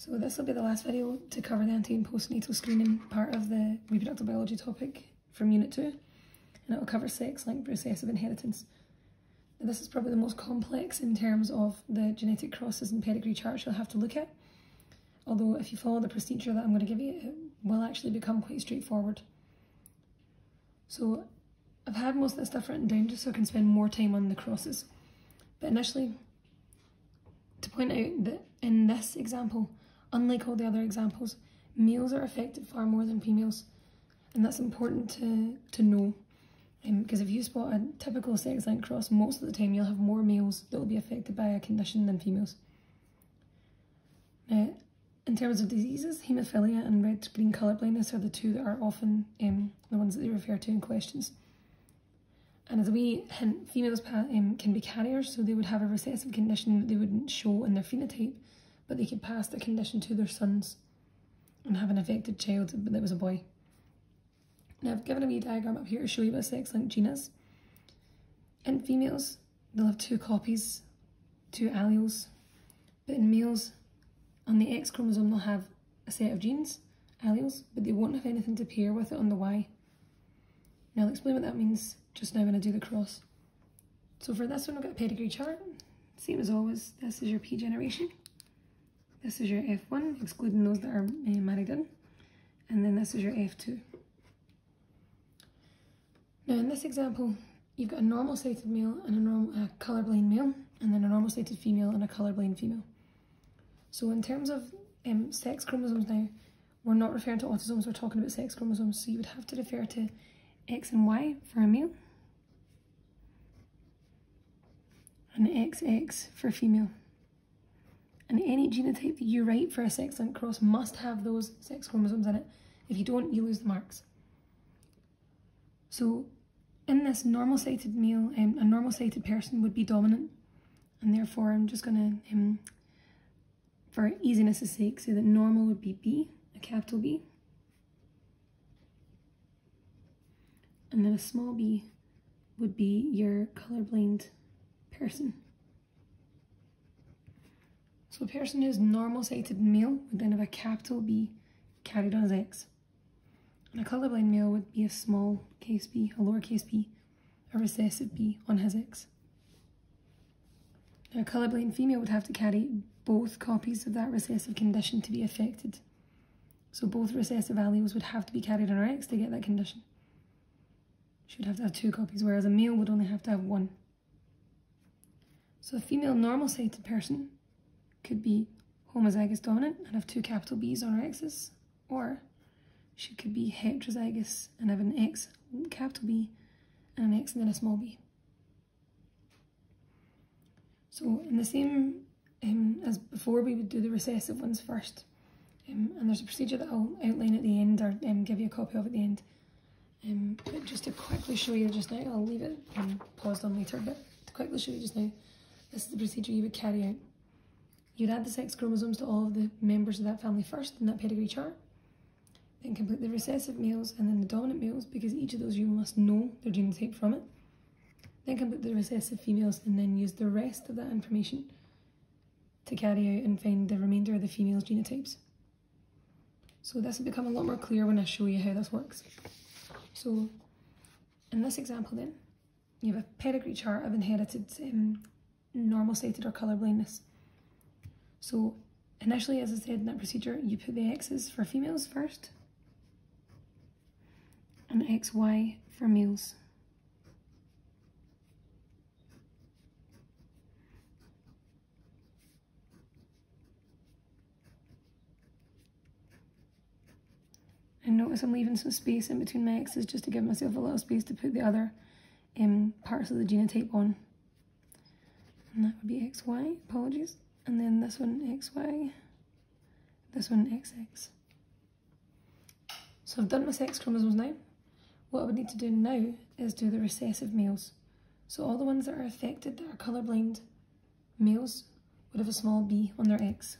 So this will be the last video to cover the ante and postnatal screening part of the reproductive biology topic from Unit 2, and it will cover sex-linked recessive inheritance. Now this is probably the most complex in terms of the genetic crosses and pedigree charts you'll have to look at, although if you follow the procedure that I'm going to give you, it will actually become quite straightforward. So I've had most of this stuff written down just so I can spend more time on the crosses. But initially, to point out that in this example, unlike all the other examples, males are affected far more than females, and that's important to know, because if you spot a typical sex-linked cross, most of the time you'll have more males that will be affected by a condition than females. Now, in terms of diseases, haemophilia and red-green colour blindness are the two that are often the ones that they refer to in questions. And as a wee hint, females can be carriers, so they would have a recessive condition that they wouldn't show in their phenotype, but they could pass the condition to their sons and have an affected child that was a boy. Now I've given a wee diagram up here to show you what a sex-linked gene is. In females, they'll have two copies, two alleles, but in males, on the X chromosome they'll have a set of genes, alleles, but they won't have anything to pair with it on the Y. Now I'll explain what that means just now when I do the cross. So for this one I've got a pedigree chart, same as always. This is your P generation, this is your F1, excluding those that are married in, and then this is your F2. Now in this example, you've got a normal-sighted male and a colourblind male, and then a normal-sighted female and a colourblind female. So in terms of sex chromosomes now, we're not referring to autosomes, we're talking about sex chromosomes, so you would have to refer to X and Y for a male, and XX for female. And any genotype that you write for a sex-linked cross must have those sex chromosomes in it. If you don't, you lose the marks. So in this normal-sighted male, a normal-sighted person would be dominant, and therefore I'm just going to, for easiness' sake, say that normal would be B, a capital B, and then a small b would be your colourblind person. So a person who's normal-sighted male would then have a capital B carried on as X. And a colourblind male would be a small case b, a lowercase b, a recessive b on his X. Now a colourblind female would have to carry both copies of that recessive condition to be affected. So both recessive alleles would have to be carried on her X to get that condition. She would have to have two copies, whereas a male would only have to have one. So a female normal-sighted person could be homozygous dominant and have two capital B's on her X's, or she could be heterozygous and have an X capital B and an X and then a small b. So in the same as before, we would do the recessive ones first, and there's a procedure that I'll outline at the end, or give you a copy of at the end. But just to quickly show you just now, I'll leave it paused on later, but to quickly show you just now, this is the procedure you would carry out. You'd add the sex chromosomes to all of the members of that family first in that pedigree chart, then complete the recessive males and then the dominant males, because each of those you must know their genotype from it. Then complete the recessive females and then use the rest of that information to carry out and find the remainder of the females' genotypes. So this will become a lot more clear when I show you how this works. So in this example then, you have a pedigree chart of inherited normal-sighted or colour blindness. So initially, as I said in that procedure, you put the X's for females first and XY for males. And notice I'm leaving some space in between my X's just to give myself a little space to put the other parts of the genotype on. And that would be XY, apologies. And then this one XY, this one XX. So I've done my sex chromosomes now. What I would need to do now is do the recessive males. So all the ones that are affected, that are colourblind males, would have a small b on their X.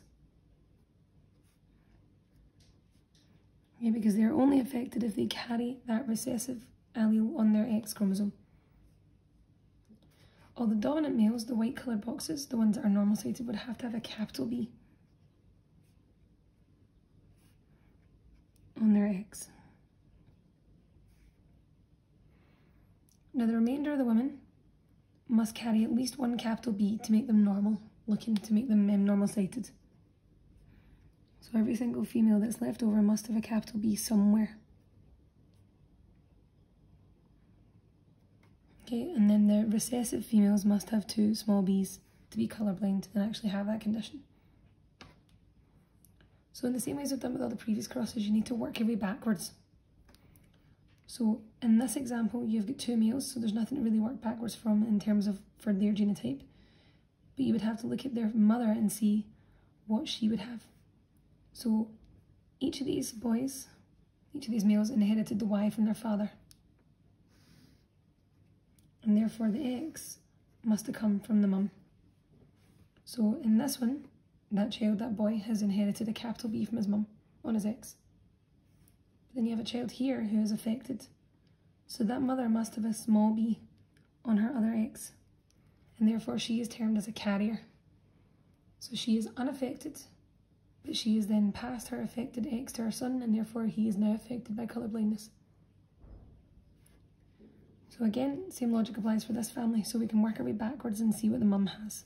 Yeah, because they're only affected if they carry that recessive allele on their X chromosome. All the dominant males, the white coloured boxes, the ones that are normal-sighted, would have to have a capital B. Now the remainder of the women must carry at least one capital B to make them normal looking, to make them normal sighted. So every single female that's left over must have a capital B somewhere. Okay, and then the recessive females must have 2 small b's to be colourblind and actually have that condition. So in the same way as we've done with all the previous crosses, you need to work your way backwards. So in this example, you've got 2 males, so there's nothing to really work backwards from in terms of for their genotype. But you would have to look at their mother and see what she would have. So each of these boys, each of these males inherited the Y from their father. And therefore the X must have come from the mum. So in this one, that child, that boy, has inherited a capital B from his mum on his X. But then you have a child here who is affected. So that mother must have a small b on her other X. And therefore she is termed as a carrier. So she is unaffected, but she has then passed her affected X to her son, and therefore he is now affected by colour blindness. So again, same logic applies for this family, so we can work our way backwards and see what the mum has.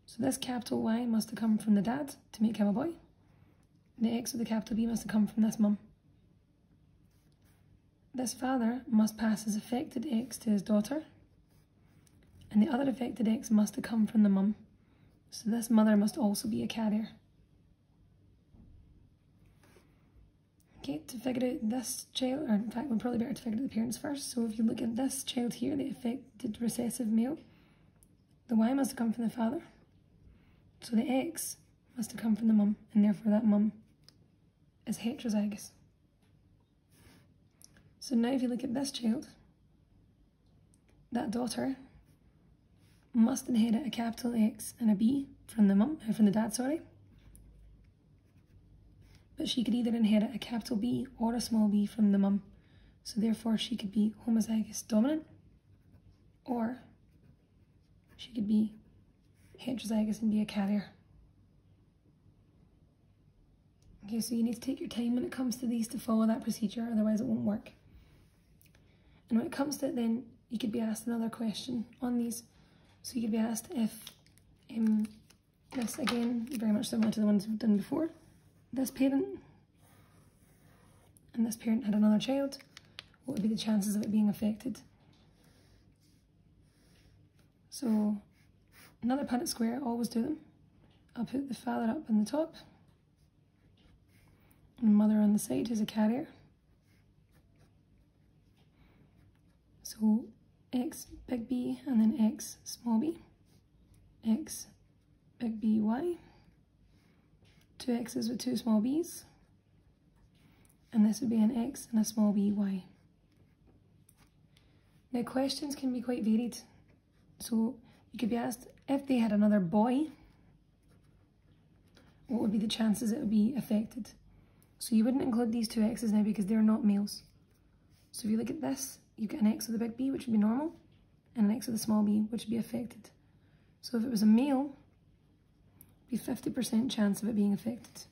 So this capital Y must have come from the dad to make him a boy. The X with the capital B must have come from this mum. This father must pass his affected X to his daughter, and the other affected X must have come from the mum. So this mother must also be a carrier. Okay, to figure out this child, or in fact, we're probably better to figure out the parents first. So if you look at this child here, the affected recessive male, the Y must have come from the father. So the X must have come from the mum, and therefore that mum is heterozygous. So now if you look at this child, that daughter must inherit a capital X and a B from the mum, from the dad, sorry. But she could either inherit a capital B or a small b from the mum. So therefore she could be homozygous dominant, or she could be heterozygous and be a carrier. Okay, so you need to take your time when it comes to these to follow that procedure, otherwise it won't work. And when it comes to it then, you could be asked another question on these. So you could be asked if, this again, very much similar to the ones we've done before, this parent and this parent had another child, what would be the chances of it being affected? So another Punnett square, always do them. I'll put the father up on the top and mother on the side who's a carrier. So X big B and then X small b, X big B Y, 2 X's with 2 small b's, and this would be an X and a small b Y. Now questions can be quite varied, so you could be asked if they had another boy, what would be the chances it would be affected? So you wouldn't include these 2 X's now because they're not males. So if you look at this, you've got an X with a big B, which would be normal, and an X with a small b, which would be affected. So if it was a male, it'd be 50% chance of it being affected.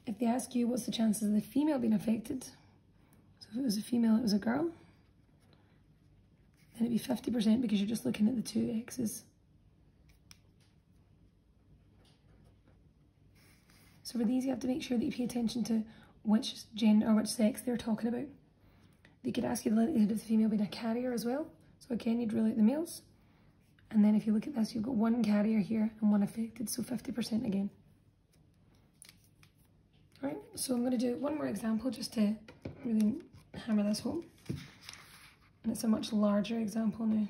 If they ask you what's the chances of the female being affected, so if it was a female, it was a girl, then it'd be 50% because you're just looking at the 2 X's. So for these, you have to make sure that you pay attention to which gender or which sex they're talking about. They could ask you the likelihood of the female being a carrier as well. So again, you'd rule out the males. And then if you look at this, you've got 1 carrier here and 1 affected, so 50% again. All right, so I'm going to do one more example just to really hammer this home. And it's a much larger example now.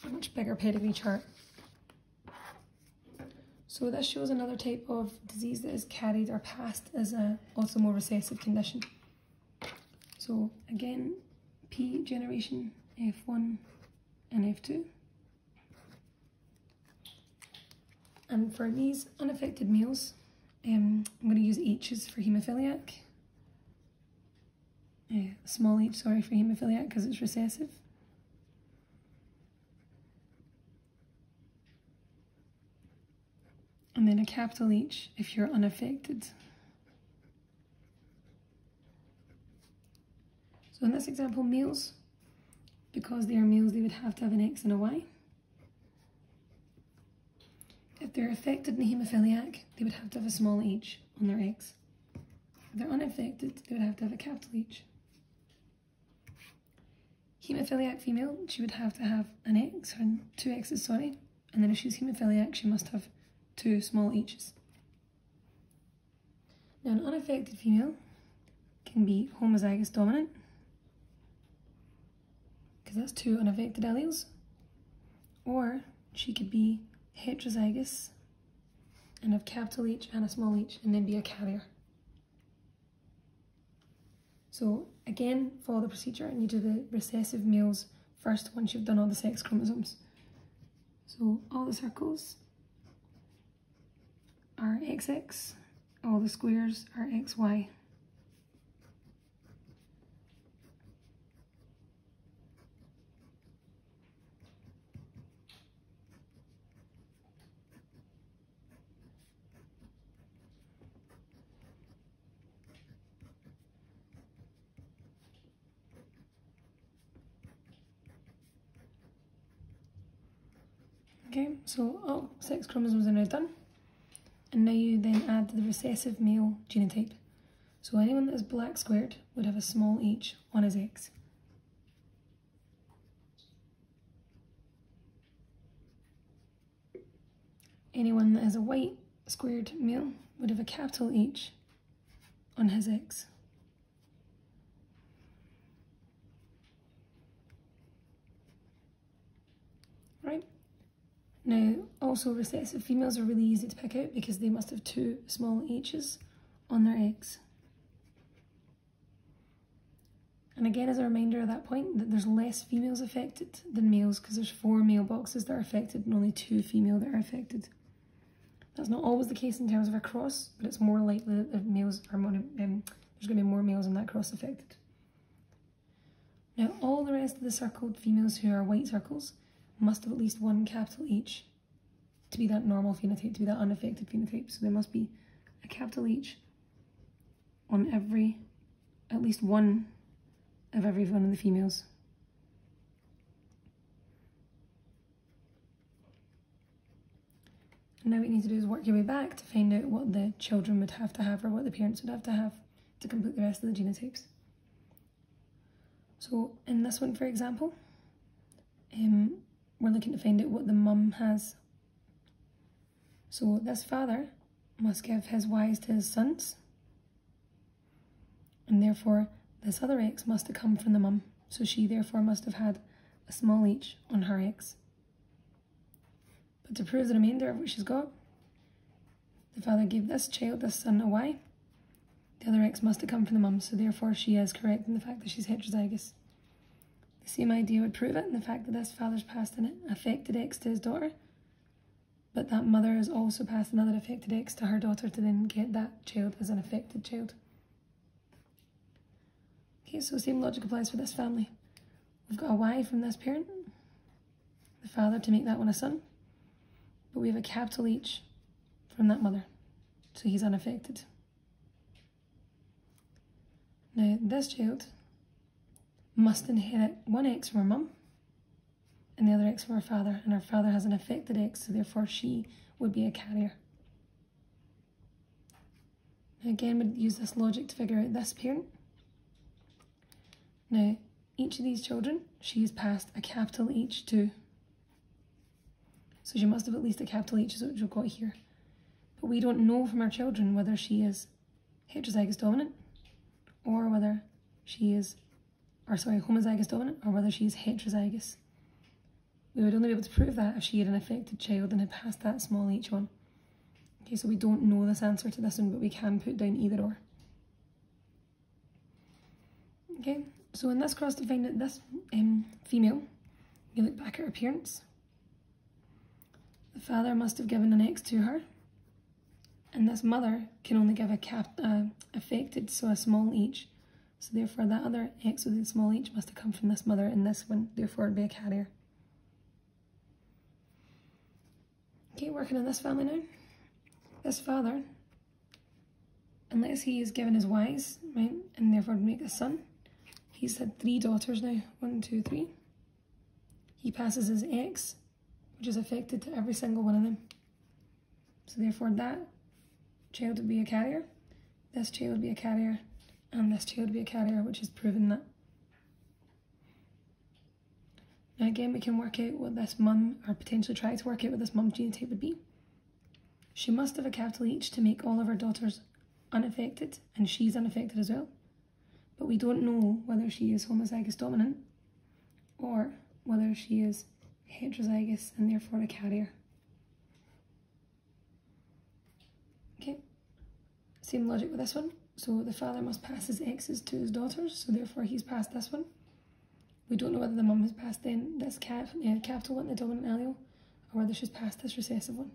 A much bigger pedigree chart. So this shows another type of disease that is carried or passed as a autosomal recessive condition. So again, P generation, F1 and F2. And for these unaffected males, I'm going to use H's for haemophiliac. Small h, sorry, for haemophiliac because it's recessive. And then a capital H if you're unaffected. So in this example, males, because they are males, they would have to have an X and a Y. If they're affected in haemophiliac, they would have to have a small h on their X. If they're unaffected, they would have to have a capital H. Haemophiliac female, she would have to have an X, or two X's, sorry, and then if she's haemophiliac, she must have two small h's. Now an unaffected female can be homozygous dominant, because that's two unaffected alleles, or she could be heterozygous and have capital H and a small h and then be a carrier. So again, follow the procedure and you do the recessive males first once you've done all the sex chromosomes. So all the circles are XX, all the squares are XY. Okay, so all sex chromosomes are now done, and now you then add the recessive male genotype. So anyone that is black squared would have a small h on his X. Anyone that is a white squared male would have a capital H on his X. Right? Now, also recessive females are really easy to pick out because they must have two small h's on their X. And again, as a reminder at that point, that there's less females affected than males because there's 4 male boxes that are affected and only 2 female that are affected. That's not always the case in terms of a cross, but it's more likely that the males are more, there's going to be more males in that cross affected. Now, all the rest of the circled females who are white circles must have at least one capital H to be that normal phenotype, to be that unaffected phenotype. So there must be a capital H on at least one of every one of the females. And now what you need to do is work your way back to find out what the children would have to have, or what the parents would have to complete the rest of the genotypes. So in this one, for example, we're looking to find out what the mum has. So this father must give his Y's to his sons, and therefore this other X must have come from the mum. So she therefore must have had a small h on her X. But to prove the remainder of what she's got, the father gave this child, this son, a Y. The other X must have come from the mum, so therefore she is correct in the fact that she's heterozygous. The same idea would prove it in the fact that this father's passed an affected X to his daughter, but that mother has also passed another affected X to her daughter to then get that child as an affected child. Okay, so same logic applies for this family. We've got a Y from this parent, the father, to make that one a son, but we have a capital H from that mother, so he's unaffected. Now this child must inherit one X from her mum and the other X from her father, and her father has an affected X, so therefore she would be a carrier. Now again, we'd use this logic to figure out this parent. Now, each of these children, she has passed a capital H to. So she must have at least a capital H, which we've got here. But we don't know from our children whether she is heterozygous dominant, or whether she is, homozygous dominant, or whether she is heterozygous. We would only be able to prove that if she had an affected child and had passed that small h on. Okay, so we don't know this answer to this one, but we can put down either or. Okay, so in this cross, to find out this female, you look back at her parents. The father must have given an X to her, and this mother can only give a affected, so a small h. So therefore that other X with a small h must have come from this mother and this one, therefore it would be a carrier. Okay, working on this family now. This father, unless he is given his Y's, right, and therefore would make a son, he's had 3 daughters now, 1, 2, 3. He passes his X, which is affected to every single one of them. So therefore that child would be a carrier, this child would be a carrier, and this child would be a carrier, which is proven that. Now again, we can work out what this mum, or potentially try to work out what this mum's genotype would be. She must have a capital H to make all of her daughters unaffected, and she's unaffected as well. But we don't know whether she is homozygous dominant or whether she is heterozygous and therefore a carrier. Okay, same logic with this one. So the father must pass his X's to his daughters, so therefore he's passed this one. We don't know whether the mum has passed then this capital one, the dominant allele, or whether she's passed this recessive one.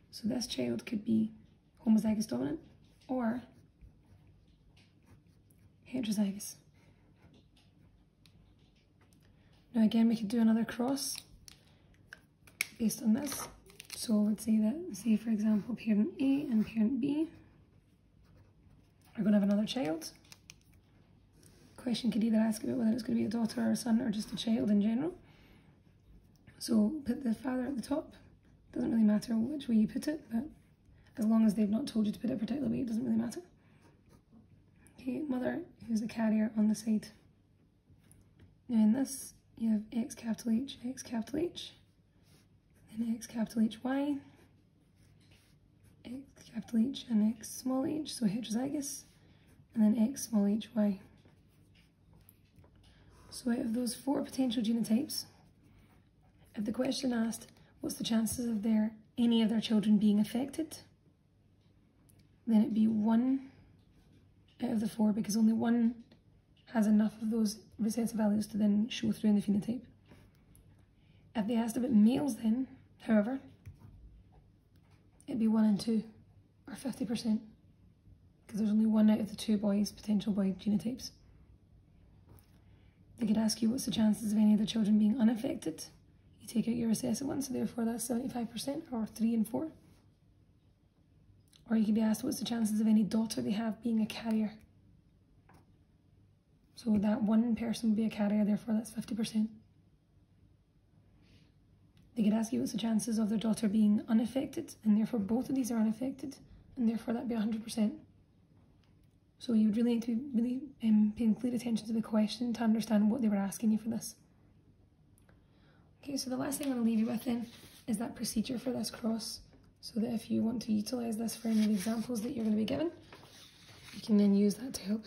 So this child could be homozygous dominant or heterozygous. Now again, we could do another cross based on this. So I would say that, say for example, parent A and parent B are going to have another child. Question could either ask about whether it's going to be a daughter or a son or just a child in general. So put the father at the top. Doesn't really matter which way you put it, but as long as they've not told you to put it a particular way, it doesn't really matter. Okay, mother, who's the carrier on the side. Now in this, you have X capital H, then X capital H, Y, X capital H and X small h, so heterozygous, and then X small h, Y. So out of those 4 potential genotypes, if the question asked, what's the chances of any of their children being affected, then it'd be 1 out of the 4, because only 1 has enough of those recessive alleles to then show through in the phenotype. If they asked about males then, however, it'd be 1 and 2, or 50%, because there's only 1 out of the 2 boys, potential boy genotypes. They could ask you what's the chances of any of the children being unaffected. You take out your recessive one, so therefore that's 75%, or 3 and 4. Or you could be asked what's the chances of any daughter they have being a carrier. So that 1 person would be a carrier, therefore that's 50%. They could ask you what's the chances of their daughter being unaffected, and therefore both of these are unaffected, and therefore that'd be 100%. So you would really need to be paying clear attention to the question to understand what they were asking you for this. Okay, so the last thing I'm going to leave you with then is that procedure for this cross, so that if you want to utilise this for any of the examples that you're going to be given, you can then use that to help.